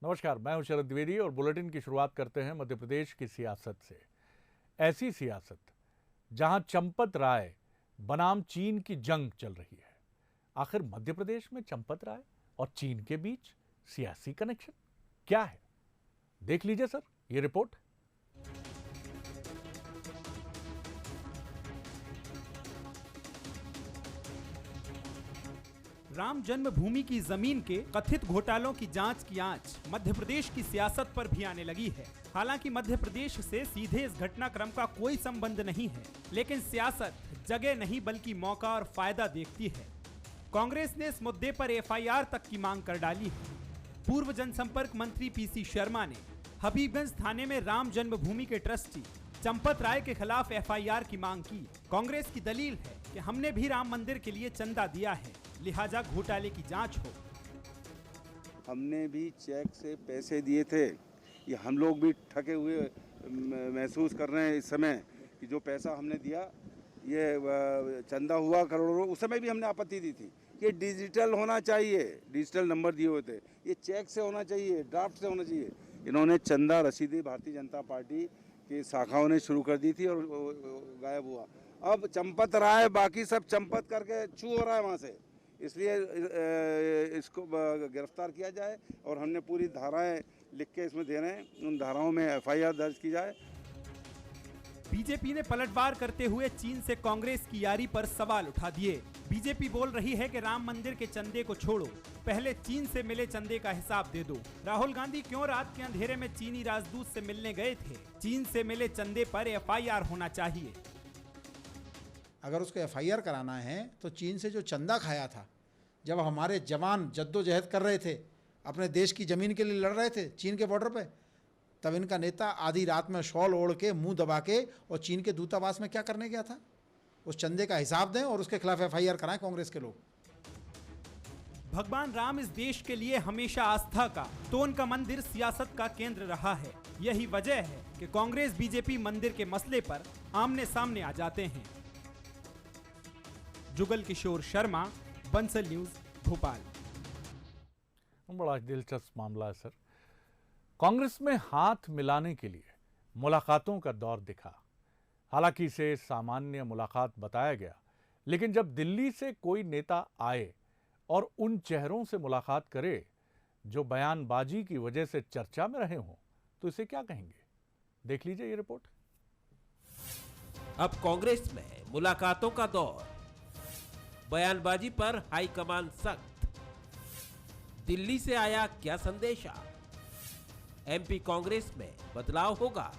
नमस्कार, मैं हूं शरद द्विवेदी और बुलेटिन की शुरुआत करते हैं मध्य प्रदेश की सियासत से। ऐसी सियासत जहां चंपत राय बनाम चीन की जंग चल रही है। आखिर मध्य प्रदेश में चंपत राय और चीन के बीच सियासी कनेक्शन क्या है? देख लीजिए सर ये रिपोर्ट। राम जन्मभूमि की जमीन के कथित घोटालों की जांच की आंच मध्य प्रदेश की सियासत पर भी आने लगी है। हालांकि मध्य प्रदेश से सीधे इस घटनाक्रम का कोई संबंध नहीं है, लेकिन सियासत जगह नहीं बल्कि मौका और फायदा देखती है। कांग्रेस ने इस मुद्दे पर एफआईआर तक की मांग कर डाली है। पूर्व जनसंपर्क मंत्री पीसी शर्मा ने हबीबगंज थाने में राम जन्मभूमि के ट्रस्टी चंपत राय के खिलाफ एफआईआर की मांग की। कांग्रेस की दलील है कि हमने भी राम मंदिर के लिए चंदा दिया है, लिहाजा घोटाले की जांच हो। हमने भी चेक से पैसे दिए थे, ये हम लोग भी ठगे हुए महसूस कर रहे हैं इस समय कि जो पैसा हमने दिया ये चंदा हुआ करोड़ों। उस समय भी हमने आपत्ति दी थी। ये डिजिटल होना चाहिए, डिजिटल नंबर दिए हुए थे, ये चेक से होना चाहिए, ड्राफ्ट से होना चाहिए। इन्होंने चंदा रसीदी भारतीय जनता पार्टी की शाखाओं ने शुरू कर दी थी और गायब हुआ। अब चंपत राय बाकी सब चंपत करके छू हो रहा है वहाँ से, इसलिए इसको गिरफ्तार किया जाए और हमने पूरी धाराएं लिख के इसमें दे रहे हैं, उन धाराओं में एफआईआर दर्ज की जाए। बीजेपी ने पलटवार करते हुए चीन से कांग्रेस की यारी पर सवाल उठा दिए। बीजेपी बोल रही है कि राम मंदिर के चंदे को छोड़ो, पहले चीन से मिले चंदे का हिसाब दे दो। राहुल गांधी क्यों रात के अंधेरे में चीनी राजदूत से मिलने गए थे? चीन से मिले चंदे पर एफआईआर होना चाहिए। अगर उसको एफआईआर कराना है तो चीन से जो चंदा खाया था, जब हमारे जवान जद्दोजहद कर रहे थे, अपने देश की ज़मीन के लिए लड़ रहे थे चीन के बॉर्डर पे, तब इनका नेता आधी रात में शॉल ओढ़ के मुंह दबा के और चीन के दूतावास में क्या करने गया था? उस चंदे का हिसाब दें और उसके खिलाफ एफआईआर कराएं कांग्रेस के लोग। भगवान राम इस देश के लिए हमेशा आस्था का, तो उनका मंदिर सियासत का केंद्र रहा है। यही वजह है कि कांग्रेस बीजेपी मंदिर के मसले पर आमने सामने आ जाते हैं। जुगल किशोर शर्मा, बंसल न्यूज, भोपाल। बड़ा दिलचस्प मामला है सर। कांग्रेस में हाथ मिलाने के लिए मुलाकातों का दौर दिखा। हालांकि इसे सामान्य मुलाकात बताया गया, लेकिन जब दिल्ली से कोई नेता आए और उन चेहरों से मुलाकात करे जो बयानबाजी की वजह से चर्चा में रहे हों, तो इसे क्या कहेंगे? देख लीजिए ये रिपोर्ट। अब कांग्रेस में मुलाकातों का दौर, बयानबाजी पर हाईकमान सख्त। दिल्ली से आया क्या संदेशा? एमपी कांग्रेस में बदलाव होगा?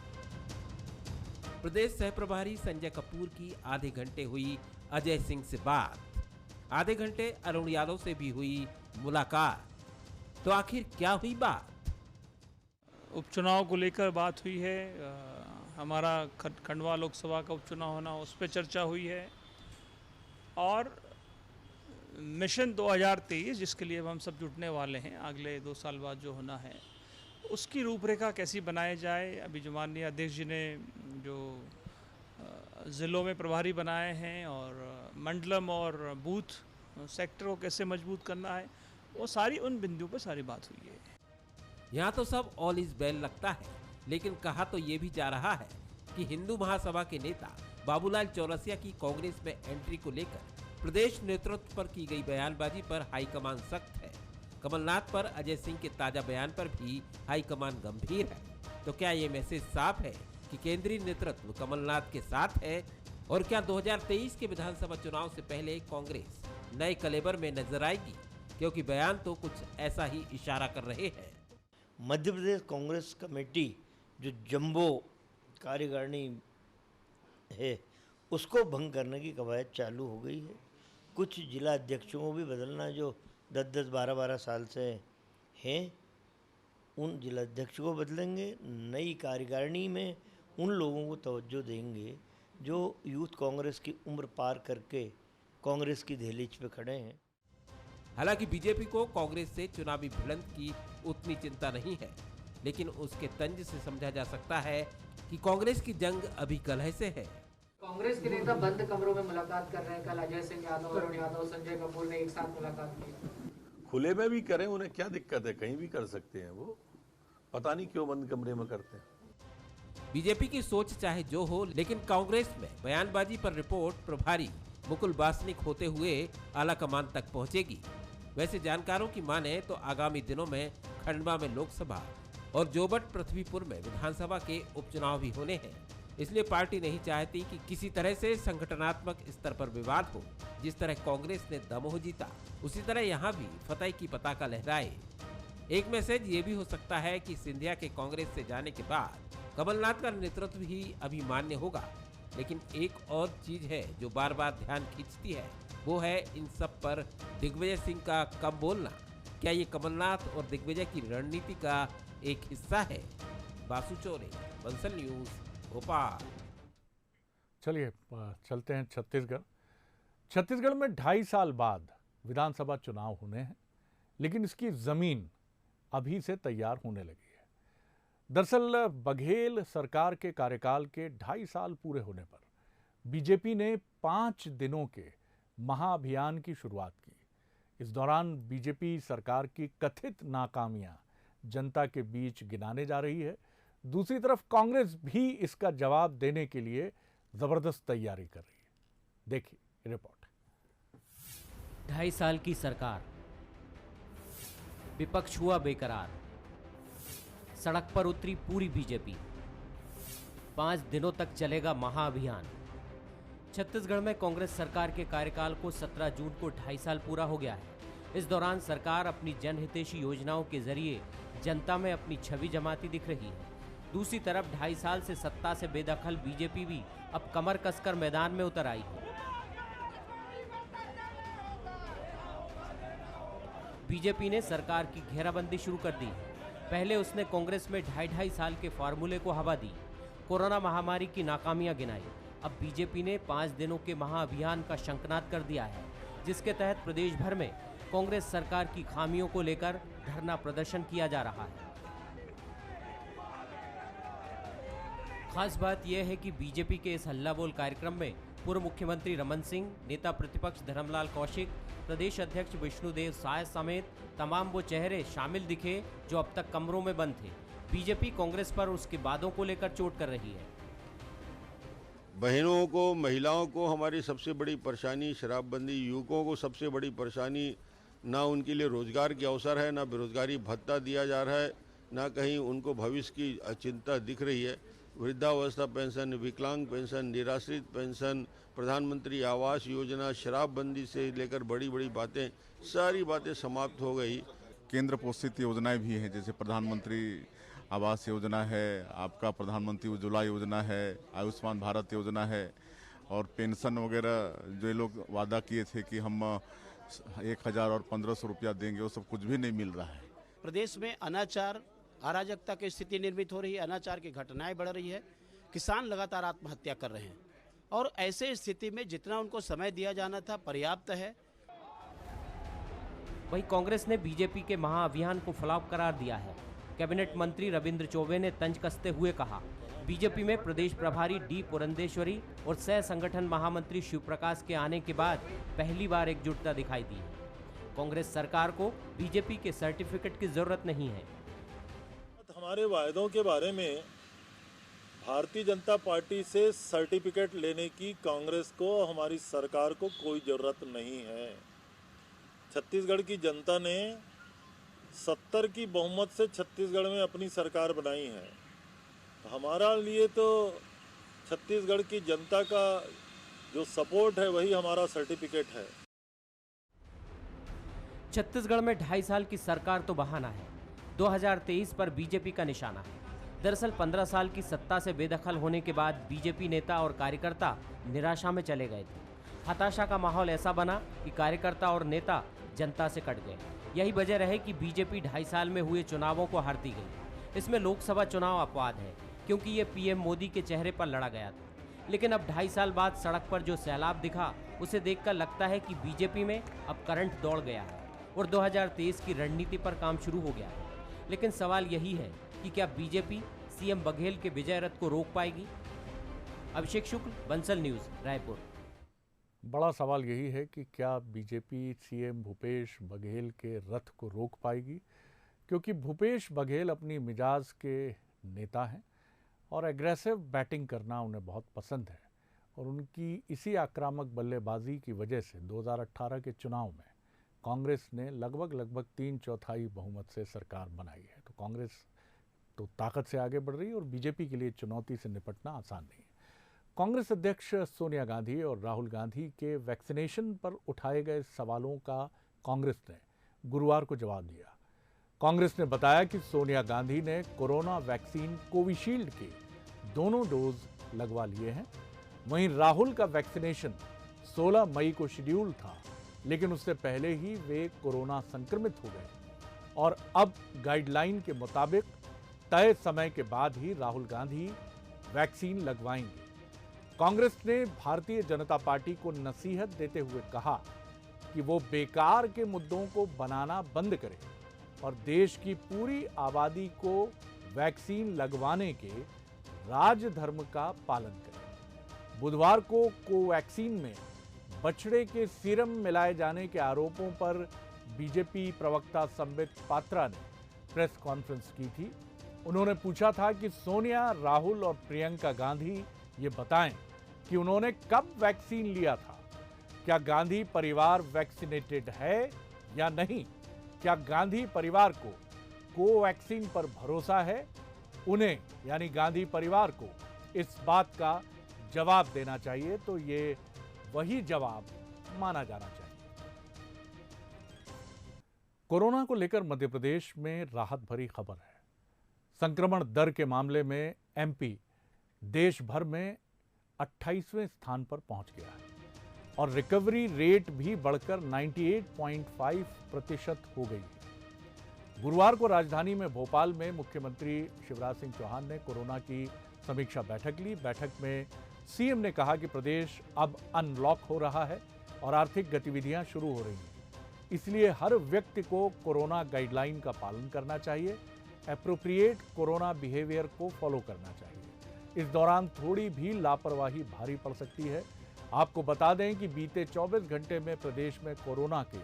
प्रदेश सह प्रभारी संजय कपूर की आधे घंटे हुई अजय सिंह से बात, आधे घंटे अरुण यादव से भी हुई मुलाकात। तो आखिर क्या हुई बात? उपचुनाव को लेकर बात हुई है। हमारा खंडवा लोकसभा का उपचुनाव होना, उस पर चर्चा हुई है। और मिशन 2023 जिसके लिए हम सब जुटने वाले हैं अगले 2 साल बाद जो होना है, उसकी रूपरेखा कैसी बनाई जाए। अभी जो माननीय अध्यक्ष जी ने जो ज़िलों में प्रभारी बनाए हैं और मंडलम और बूथ सेक्टर को कैसे मजबूत करना है, वो सारी उन बिंदुओं पर सारी बात हुई है। यहाँ तो सब ऑल इज वेल लगता है, लेकिन कहा तो ये भी जा रहा है कि हिंदू महासभा के नेता बाबूलाल चौरसिया की कांग्रेस में एंट्री को लेकर प्रदेश नेतृत्व पर की गई बयानबाजी पर हाईकमान सख्त है। कमलनाथ पर अजय सिंह के ताजा बयान पर भी हाईकमान गंभीर है। तो क्या ये मैसेज साफ है कि केंद्रीय नेतृत्व कमलनाथ के साथ है? और क्या 2023 के विधानसभा चुनाव से पहले कांग्रेस नए कलेबर में नजर आएगी? क्योंकि बयान तो कुछ ऐसा ही इशारा कर रहे हैं। मध्य प्रदेश कांग्रेस कमेटी जो जंबो कार्यकारिणी है, उसको भंग करने की कवायद चालू हो गई है। कुछ जिला अध्यक्षों को भी बदलना जो 10-10, 12-12 साल से हैं, उन जिला अध्यक्षों को बदलेंगे। नई कार्यकारिणी में उन लोगों को तवज्जो देंगे जो यूथ कांग्रेस की उम्र पार करके कांग्रेस की दहलीज पे खड़े हैं। हालांकि बीजेपी को कांग्रेस से चुनावी भिड़ंत की उतनी चिंता नहीं है, लेकिन उसके तंज से समझा जा सकता है कि कांग्रेस की जंग अभी कलह से है। कांग्रेस के नेता बंद कमरों में मुलाकात कर रहे हैं। कल अजय सिंह यादव, अरुण यादव, संजय कपूर ने एक साथ मुलाकात की। खुले में भी करें, उन्हें क्या दिक्कत है? कहीं भी कर सकते हैं वो। पता नहीं क्यों बंद कमरे में करते हैं। बीजेपी की सोच चाहे जो हो, लेकिन कांग्रेस में बयानबाजी पर रिपोर्ट प्रभारी मुकुल वासनिक होते हुए आला कमान तक पहुंचेगी। वैसे जानकारों की माने तो आगामी दिनों में खंडवा में लोकसभा और जोबट पृथ्वीपुर में विधानसभा के उपचुनाव भी होने हैं। इसलिए पार्टी नहीं चाहती कि किसी तरह से संगठनात्मक स्तर पर विवाद हो। जिस तरह कांग्रेस ने दमोह जीता, उसी तरह यहाँ भी फतेह की पताका लहराए। एक मैसेज ये भी हो सकता है कि सिंधिया के कांग्रेस से जाने के बाद कमलनाथ का नेतृत्व ही अभी मान्य होगा। लेकिन एक और चीज है जो बार बार ध्यान खींचती है, वो है इन सब पर दिग्विजय सिंह का कम बोलना। क्या ये कमलनाथ और दिग्विजय की रणनीति का एक हिस्सा है? बासु चोरे, बंसल न्यूज, भोपाल। चलिए चलते हैं छत्तीसगढ़। छत्तीसगढ़ में 2.5 साल बाद विधानसभा चुनाव होने हैं, लेकिन इसकी जमीन अभी से तैयार होने लगी है। दरअसल बघेल सरकार के कार्यकाल के 2.5 साल पूरे होने पर बीजेपी ने 5 दिनों के महाअभियान की शुरुआत की। इस दौरान बीजेपी सरकार की कथित नाकामियां जनता के बीच गिनाने जा रही है। दूसरी तरफ कांग्रेस भी इसका जवाब देने के लिए जबरदस्त तैयारी कर रही है। देखिए रिपोर्ट। 2.5 साल की सरकार, विपक्ष हुआ बेकरार, सड़क पर उतरी पूरी बीजेपी। 5 दिनों तक चलेगा महाअभियान। छत्तीसगढ़ में कांग्रेस सरकार के कार्यकाल को 17 जून को 2.5 साल पूरा हो गया है। इस दौरान सरकार अपनी जनहितैषी योजनाओं के जरिए जनता में अपनी छवि जमाती दिख रही है। दूसरी तरफ 2.5 साल से सत्ता से बेदखल बीजेपी भी अब कमर कसकर मैदान में उतर आई है। बीजेपी ने सरकार की घेराबंदी शुरू कर दी है। पहले उसने कांग्रेस में 2.5 साल के फार्मूले को हवा दी, कोरोना महामारी की नाकामियां गिनाई। अब बीजेपी ने 5 दिनों के महाअभियान का शंखनाद कर दिया है, जिसके तहत प्रदेश भर में कांग्रेस सरकार की खामियों को लेकर धरना प्रदर्शन किया जा रहा है। खास बात यह है कि बीजेपी के इस हल्ला बोल कार्यक्रम में पूर्व मुख्यमंत्री रमन सिंह, नेता प्रतिपक्ष धर्मलाल कौशिक, प्रदेश अध्यक्ष विष्णुदेव साय समेत तमाम वो चेहरे शामिल दिखे जो अब तक कमरों में बंद थे। बीजेपी कांग्रेस पर उसके वादों को लेकर चोट कर रही है। बहनों को, महिलाओं को हमारी सबसे बड़ी परेशानी शराबबंदी, युवकों को सबसे बड़ी परेशानी ना उनके लिए रोजगार के अवसर है, ना बेरोजगारी भत्ता दिया जा रहा है, ना कहीं उनको भविष्य की चिंता दिख रही है। वृद्धावस्था पेंशन, विकलांग पेंशन, निराश्रित पेंशन, प्रधानमंत्री आवास योजना, शराबबंदी से लेकर बड़ी बड़ी बातें, सारी बातें समाप्त हो गई। केंद्र पोषित योजनाएं भी हैं, जैसे प्रधानमंत्री आवास योजना है, आपका प्रधानमंत्री उज्ज्वला योजना है, आयुष्मान भारत योजना है, और पेंशन वगैरह जो लोग वादा किए थे कि हम 1000 और 1500 रुपया देंगे, वो सब कुछ भी नहीं मिल रहा है। प्रदेश में अनाचार, अराजकता की स्थिति निर्मित हो रही है, अनाचार की घटनाएं बढ़ रही है, किसान लगातार आत्महत्या कर रहे हैं, और ऐसे स्थिति में जितना उनको समय दिया जाना था पर्याप्त है। वहीं कांग्रेस ने बीजेपी के महाअभियान को फ्लॉप करार दिया है। कैबिनेट मंत्री रविंद्र चौबे ने तंज कसते हुए कहा, बीजेपी में प्रदेश प्रभारी डी पुरंदेश्वरी और सह संगठन महामंत्री शिवप्रकाश के आने के बाद पहली बार एकजुटता दिखाई दी है। कांग्रेस सरकार को बीजेपी के सर्टिफिकेट की जरूरत नहीं है। हमारे वायदों के बारे में भारतीय जनता पार्टी से सर्टिफिकेट लेने की कांग्रेस को, हमारी सरकार को कोई ज़रूरत नहीं है। छत्तीसगढ़ की जनता ने 70 की बहुमत से छत्तीसगढ़ में अपनी सरकार बनाई है। हमारा लिए तो छत्तीसगढ़ की जनता का जो सपोर्ट है वही हमारा सर्टिफिकेट है। छत्तीसगढ़ में 2.5 साल की सरकार तो बहाना है, 2023 पर बीजेपी का निशाना है। दरअसल 15 साल की सत्ता से बेदखल होने के बाद बीजेपी नेता और कार्यकर्ता निराशा में चले गए थे। हताशा का माहौल ऐसा बना कि कार्यकर्ता और नेता जनता से कट गए। यही वजह रहे कि बीजेपी 2.5 साल में हुए चुनावों को हारती गई। इसमें लोकसभा चुनाव अपवाद है, क्योंकि ये पीएम मोदी के चेहरे पर लड़ा गया था। लेकिन अब 2.5 साल बाद सड़क पर जो सैलाब दिखा, उसे देखकर लगता है कि बीजेपी में अब करंट दौड़ गया है और 2023 की रणनीति पर काम शुरू हो गया है। लेकिन सवाल यही है कि क्या बीजेपी सीएम बघेल के विजय रथ को रोक पाएगी? अभिषेक शुक्ल, बंसल न्यूज, रायपुर। बड़ा सवाल यही है कि क्या बीजेपी सीएम भूपेश बघेल के रथ को रोक पाएगी, क्योंकि भूपेश बघेल अपनी मिजाज के नेता हैं और एग्रेसिव बैटिंग करना उन्हें बहुत पसंद है और उनकी इसी आक्रामक बल्लेबाजी की वजह से 2018 के चुनाव में कांग्रेस ने लगभग 3/4 बहुमत से सरकार बनाई है। तो कांग्रेस तो ताकत से आगे बढ़ रही है और बीजेपी के लिए चुनौती से निपटना आसान नहीं है। कांग्रेस अध्यक्ष सोनिया गांधी और राहुल गांधी के वैक्सीनेशन पर उठाए गए सवालों का कांग्रेस ने गुरुवार को जवाब दिया। कांग्रेस ने बताया कि सोनिया गांधी ने कोरोना वैक्सीन कोविशील्ड के दोनों डोज लगवा लिए हैं। वहीं राहुल का वैक्सीनेशन 16 मई को शेड्यूल था, लेकिन उससे पहले ही वे कोरोना संक्रमित हो गए और अब गाइडलाइन के मुताबिक तय समय के बाद ही राहुल गांधी वैक्सीन लगवाएंगे। कांग्रेस ने भारतीय जनता पार्टी को नसीहत देते हुए कहा कि वो बेकार के मुद्दों को बनाना बंद करे और देश की पूरी आबादी को वैक्सीन लगवाने के राजधर्म का पालन करे। बुधवार को कोवैक्सीन में बछड़े के सीरम मिलाए जाने के आरोपों पर बीजेपी प्रवक्ता संबित पात्रा ने प्रेस कॉन्फ्रेंस की थी। उन्होंने पूछा था कि सोनिया, राहुल और प्रियंका गांधी ये बताएं कि उन्होंने कब वैक्सीन लिया था। क्या गांधी परिवार वैक्सीनेटेड है या नहीं? क्या गांधी परिवार को कोवैक्सीन पर भरोसा है? उन्हें यानी गांधी परिवार को इस बात का जवाब देना चाहिए, तो ये वही जवाब माना जाना चाहिए। कोरोना को लेकर मध्य प्रदेश में राहत भरी खबर है। संक्रमण दर के मामले में एमपी देश भर में 28वें स्थान पर पहुंच गया है और रिकवरी रेट भी बढ़कर 98.5% हो गई है। गुरुवार को राजधानी में भोपाल में मुख्यमंत्री शिवराज सिंह चौहान ने कोरोना की समीक्षा बैठक ली। बैठक में सीएम ने कहा कि प्रदेश अब अनलॉक हो रहा है और आर्थिक गतिविधियां शुरू हो रही हैं, इसलिए हर व्यक्ति को कोरोना गाइडलाइन का पालन करना चाहिए, एप्रोप्रिएट कोरोना बिहेवियर को फॉलो करना चाहिए। इस दौरान थोड़ी भी लापरवाही भारी पड़ सकती है। आपको बता दें कि बीते 24 घंटे में प्रदेश में कोरोना के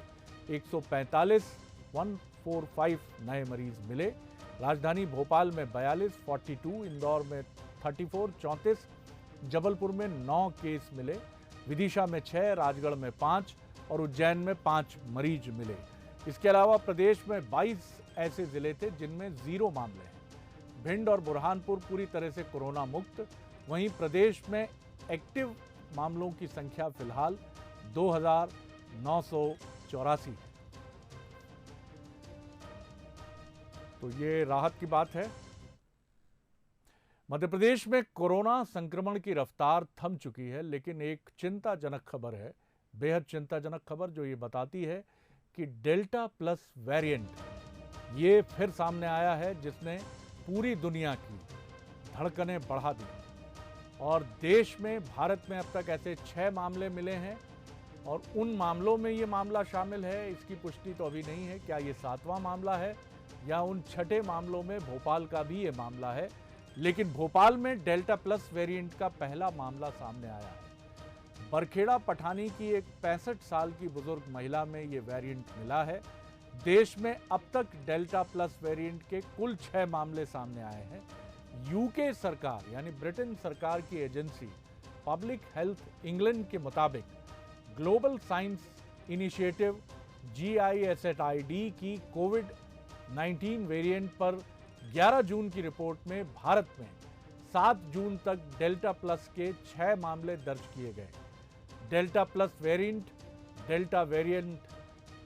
145 नए मरीज मिले। राजधानी भोपाल में 42, 42, इंदौर में 34, 34, जबलपुर में 9 केस मिले, विदिशा में 6, राजगढ़ में 5 और उज्जैन में 5 मरीज मिले। इसके अलावा प्रदेश में 22 ऐसे जिले थे जिनमें 0 मामले हैं। भिंड और बुरहानपुर पूरी तरह से कोरोना मुक्त। वहीं प्रदेश में एक्टिव मामलों की संख्या फिलहाल 2984 है। तो ये राहत की बात है। मध्य प्रदेश में कोरोना संक्रमण की रफ्तार थम चुकी है, लेकिन एक चिंताजनक खबर है, बेहद चिंताजनक खबर, जो ये बताती है कि डेल्टा प्लस वेरिएंट ये फिर सामने आया है, जिसने पूरी दुनिया की धड़कनें बढ़ा दी और देश में, भारत में अब तक ऐसे 6 मामले मिले हैं और उन मामलों में ये मामला शामिल है, इसकी पुष्टि तो अभी नहीं है। क्या ये 7वां मामला है या उन 6ठे मामलों में भोपाल का भी ये मामला है, लेकिन भोपाल में डेल्टा प्लस वेरिएंट का पहला मामला सामने आया है। बरखेड़ा पठानी की एक 65 साल की बुजुर्ग महिला में ये वेरिएंट मिला है। देश में अब तक डेल्टा प्लस वेरिएंट के कुल 6 मामले सामने आए हैं। यूके सरकार यानी ब्रिटेन सरकार की एजेंसी पब्लिक हेल्थ इंग्लैंड के मुताबिक ग्लोबल साइंस इनिशिएटिव GISAID की कोविड-19 वेरिएंट पर 11 जून की रिपोर्ट में भारत में 7 जून तक डेल्टा प्लस के 6 मामले दर्ज किए गए। Delta plus variant delta variant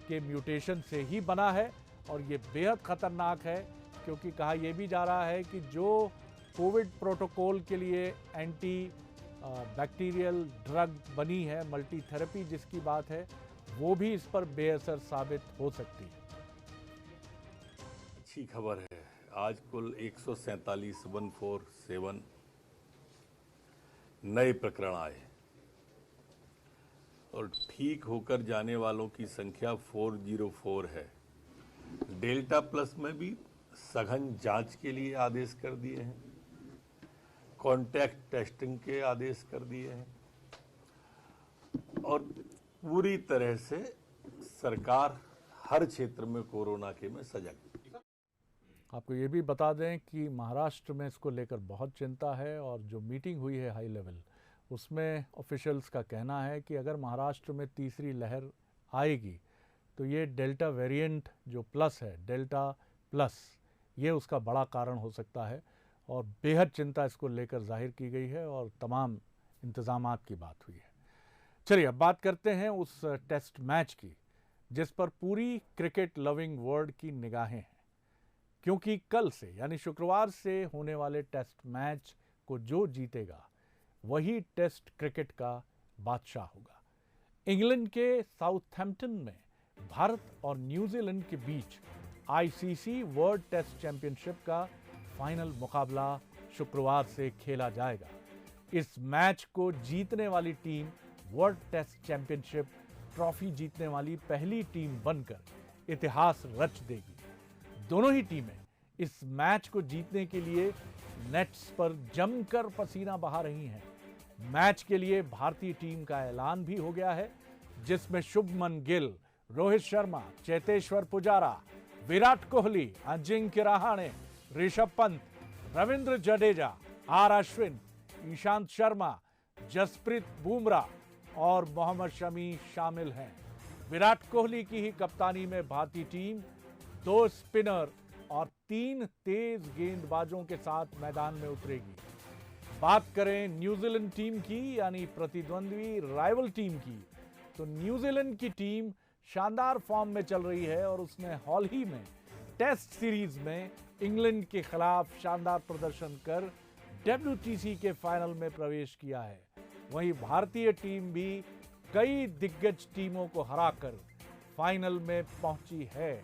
के म्यूटेशन से ही बना है और ये बेहद खतरनाक है, क्योंकि कहा यह भी जा रहा है कि जो कोविड प्रोटोकॉल के लिए एंटी बैक्टीरियल ड्रग बनी है, मल्टी थेरेपी जिसकी बात है, वो भी इस पर बेअसर साबित हो सकती है। अच्छी खबर है, आज कुल 147 नए प्रकरण आए और ठीक होकर जाने वालों की संख्या 404 है। डेल्टा प्लस में भी सघन जांच के लिए आदेश कर दिए हैं, कॉन्टैक्ट टेस्टिंग के आदेश कर दिए हैं और पूरी तरह से सरकार हर क्षेत्र में कोरोना के में सजग है। आपको ये भी बता दें कि महाराष्ट्र में इसको लेकर बहुत चिंता है और जो मीटिंग हुई है हाई लेवल, उसमें ऑफिशियल्स का कहना है कि अगर महाराष्ट्र में तीसरी लहर आएगी तो ये डेल्टा वेरिएंट जो प्लस है, डेल्टा प्लस, ये उसका बड़ा कारण हो सकता है और बेहद चिंता इसको लेकर जाहिर की गई है और तमाम इंतज़ामात की बात हुई है। चलिए अब बात करते हैं उस टेस्ट मैच की जिस पर पूरी क्रिकेट लविंग वर्ल्ड की निगाहें हैं, क्योंकि कल से यानी शुक्रवार से होने वाले टेस्ट मैच को जो जीतेगा वही टेस्ट क्रिकेट का बादशाह होगा। इंग्लैंड के साउथहैम्पटन में भारत और न्यूजीलैंड के बीच आईसीसी वर्ल्ड टेस्ट चैंपियनशिप का फाइनल मुकाबला शुक्रवार से खेला जाएगा। इस मैच को जीतने वाली team world test championship trophy जीतने वाली पहली टीम बनकर इतिहास रच देगी। दोनों ही टीमें इस मैच को जीतने के लिए नेट्स पर जमकर पसीना बहा रही हैं। मैच के लिए भारतीय टीम का ऐलान भी हो गया है, जिसमें शुभमन गिल, रोहित शर्मा, चेतेश्वर पुजारा, विराट कोहली, अजिंक्य रहाणे, ऋषभ पंत, रविंद्र जडेजा, आर अश्विन, ईशांत शर्मा, जसप्रीत बुमराह और मोहम्मद शमी शामिल हैं। विराट कोहली की ही कप्तानी में भारतीय टीम 2 स्पिनर और 3 तेज गेंदबाजों के साथ मैदान में उतरेगी। बात करें न्यूजीलैंड टीम की यानी प्रतिद्वंद्वी राइवल टीम की, तो न्यूजीलैंड की टीम शानदार फॉर्म में चल रही है और उसने हाल ही में टेस्ट सीरीज में इंग्लैंड के खिलाफ शानदार प्रदर्शन कर WTC के फाइनल में प्रवेश किया है। वहीं भारतीय टीम भी कई दिग्गज टीमों को हराकर फाइनल में पहुंची है।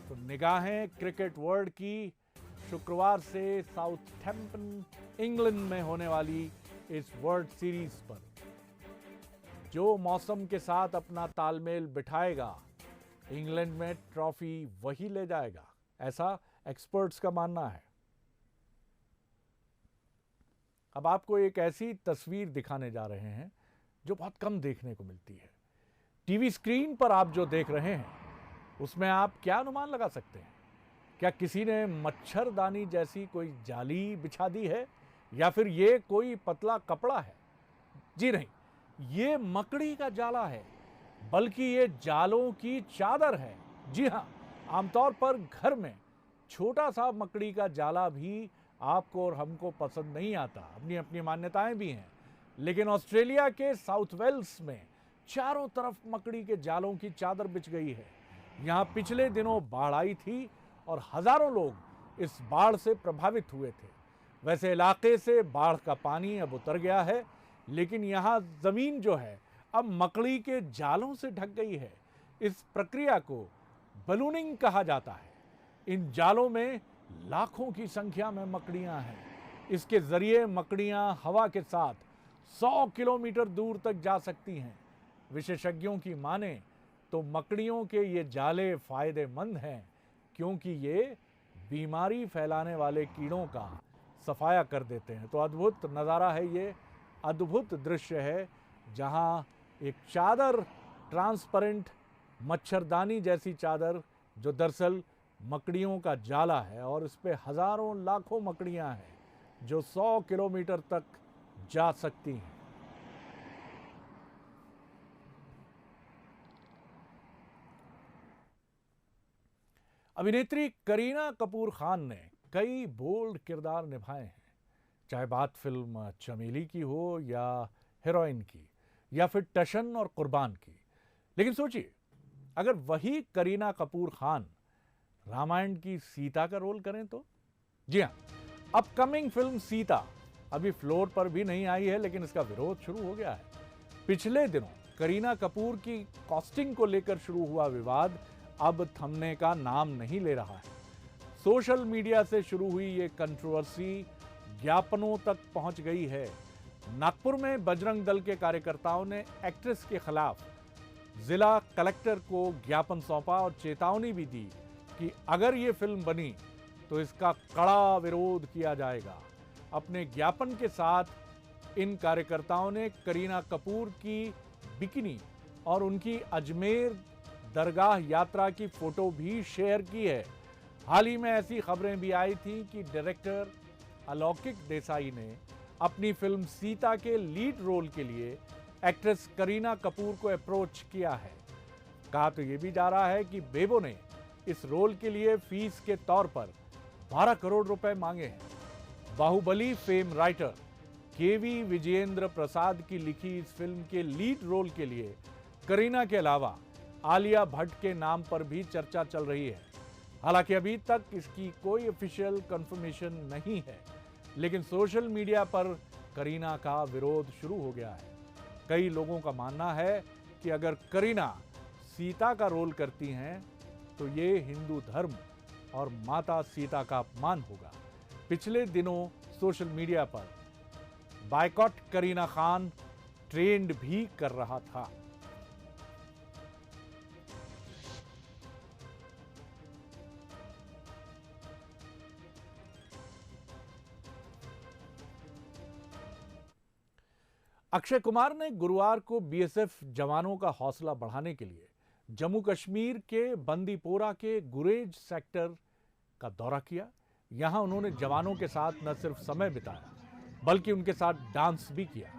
तो निगाहें क्रिकेट वर्ल्ड की शुक्रवार से साउथहैम्पटन इंग्लैंड में होने वाली इस वर्ल्ड सीरीज पर। जो मौसम के साथ अपना तालमेल बिठाएगा, इंग्लैंड में ट्रॉफी वही ले जाएगा, ऐसा एक्सपर्ट्स का मानना है। अब आपको एक ऐसी तस्वीर दिखाने जा रहे हैं जो बहुत कम देखने को मिलती है। टीवी स्क्रीन पर आप जो देख रहे हैं उसमें आप क्या अनुमान लगा सकते हैं? क्या किसी ने मच्छरदानी जैसी कोई जाली बिछा दी है या फिर ये कोई पतला कपड़ा है? जी नहीं, ये मकड़ी का जाला है, बल्कि ये जालों की चादर है। जी हाँ, आमतौर पर घर में छोटा सा मकड़ी का जाला भी आपको और हमको पसंद नहीं आता, अपनी अपनी मान्यताएं भी हैं, लेकिन ऑस्ट्रेलिया के साउथ वेल्स में चारों तरफ मकड़ी के जालों की चादर बिछ गई है। यहाँ पिछले दिनों बाढ़ आई थी और हजारों लोग इस बाढ़ से प्रभावित हुए थे। वैसे इलाके से बाढ़ का पानी अब उतर गया है, लेकिन यहाँ जमीन जो है अब मकड़ी के जालों से ढक गई है। इस प्रक्रिया को बलूनिंग कहा जाता है। इन जालों में लाखों की संख्या में मकड़ियां हैं। इसके जरिए मकड़ियां हवा के साथ 100 किलोमीटर दूर तक जा सकती हैं। विशेषज्ञों की माने तो मकड़ियों के ये जाले फायदेमंद हैं, क्योंकि ये बीमारी फैलाने वाले कीड़ों का सफाया कर देते हैं। तो अद्भुत नज़ारा है ये, अद्भुत दृश्य है, जहां एक चादर, ट्रांसपेरेंट मच्छरदानी जैसी चादर, जो दरअसल मकड़ियों का जाला है और इस पे हजारों लाखों मकड़ियां हैं जो 100 किलोमीटर तक जा सकती हैं। अभिनेत्री करीना कपूर खान ने कई बोल्ड किरदार निभाए हैं, चाहे बात फिल्म चमेली की हो या हीरोइन की या फिर टशन और कुर्बान की। लेकिन सोचिए, अगर वही करीना कपूर खान रामायण की सीता का रोल करें तो? जी हाँ, अपकमिंग फिल्म सीता अभी फ्लोर पर भी नहीं आई है, लेकिन इसका विरोध शुरू हो गया है। पिछले दिनों करीना कपूर की कॉस्टिंग को लेकर शुरू हुआ विवाद अब थमने का नाम नहीं ले रहा है। सोशल मीडिया से शुरू हुई ये कंट्रोवर्सी ज्ञापनों तक पहुंच गई है। नागपुर में बजरंग दल के कार्यकर्ताओं ने एक्ट्रेस के खिलाफ जिला कलेक्टर को ज्ञापन सौंपा और चेतावनी भी दी कि अगर ये फिल्म बनी तो इसका कड़ा विरोध किया जाएगा। अपने ज्ञापन के साथ इन कार्यकर्ताओं ने करीना कपूर की बिकिनी और उनकी अजमेर दरगाह यात्रा की फोटो भी शेयर की है। हाल ही में ऐसी खबरें भी आई थी कि डायरेक्टर अलौकिक देसाई ने अपनी फिल्म सीता के लीड रोल के लिए एक्ट्रेस करीना कपूर को अप्रोच किया है। कहा तो ये भी जा रहा है कि बेबो ने इस रोल के लिए फीस के तौर पर 12 करोड़ रुपए मांगे हैं। बाहुबली फेम राइटर केवी विजयेंद्र प्रसाद की लिखी इस फिल्म के लीड रोल के लिए करीना के अलावा आलिया भट्ट के नाम पर भी चर्चा चल रही है। हालांकि अभी तक इसकी कोई ऑफिशियल कंफर्मेशन नहीं है, लेकिन सोशल मीडिया पर करीना का विरोध शुरू हो गया है। कई लोगों का मानना है कि अगर करीना सीता का रोल करती हैं तो ये हिंदू धर्म और माता सीता का अपमान होगा। पिछले दिनों सोशल मीडिया पर बायकॉट करीना खान ट्रेंड भी कर रहा था। अक्षय कुमार ने गुरुवार को बीएसएफ जवानों का हौसला बढ़ाने के लिए जम्मू कश्मीर के बंदीपोरा के गुरेज सेक्टर का दौरा किया। यहां उन्होंने जवानों के साथ न सिर्फ समय बिताया बल्कि उनके साथ डांस भी किया।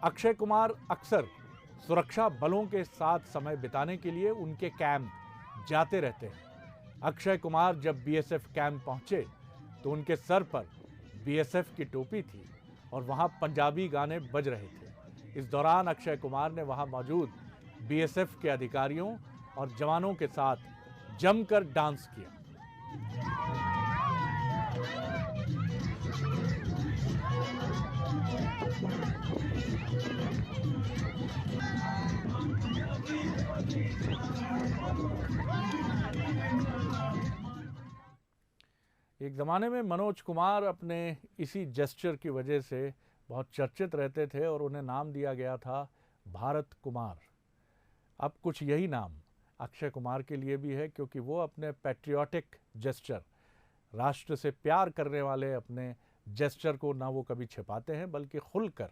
अक्षय कुमार अक्सर सुरक्षा बलों के साथ समय बिताने के लिए उनके कैंप जाते रहते हैं। अक्षय कुमार जब बीएसएफ कैंप पहुंचे तो उनके सर पर बीएसएफ की टोपी थी और वहां पंजाबी गाने बज रहे थे। इस दौरान अक्षय कुमार ने वहां मौजूद बीएसएफ के अधिकारियों और जवानों के साथ जमकर डांस किया। एक ज़माने में मनोज कुमार अपने इसी जेस्चर की वजह से बहुत चर्चित रहते थे और उन्हें नाम दिया गया था भारत कुमार। अब कुछ यही नाम अक्षय कुमार के लिए भी है, क्योंकि वो अपने पैट्रियोटिक जेस्चर, राष्ट्र से प्यार करने वाले अपने जेस्चर को ना वो कभी छिपाते हैं बल्कि खुलकर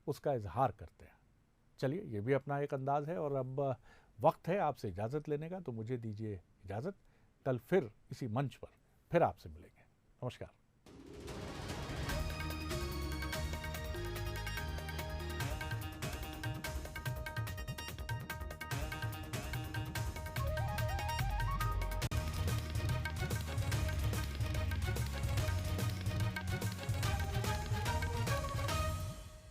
उसका इजहार करते हैं। चलिए, ये भी अपना एक अंदाज़ है। और अब वक्त है आपसे इजाज़त लेने का, तो मुझे दीजिए इजाज़त। कल फिर इसी मंच पर फिर आपसे मिलेंगे। नमस्कार।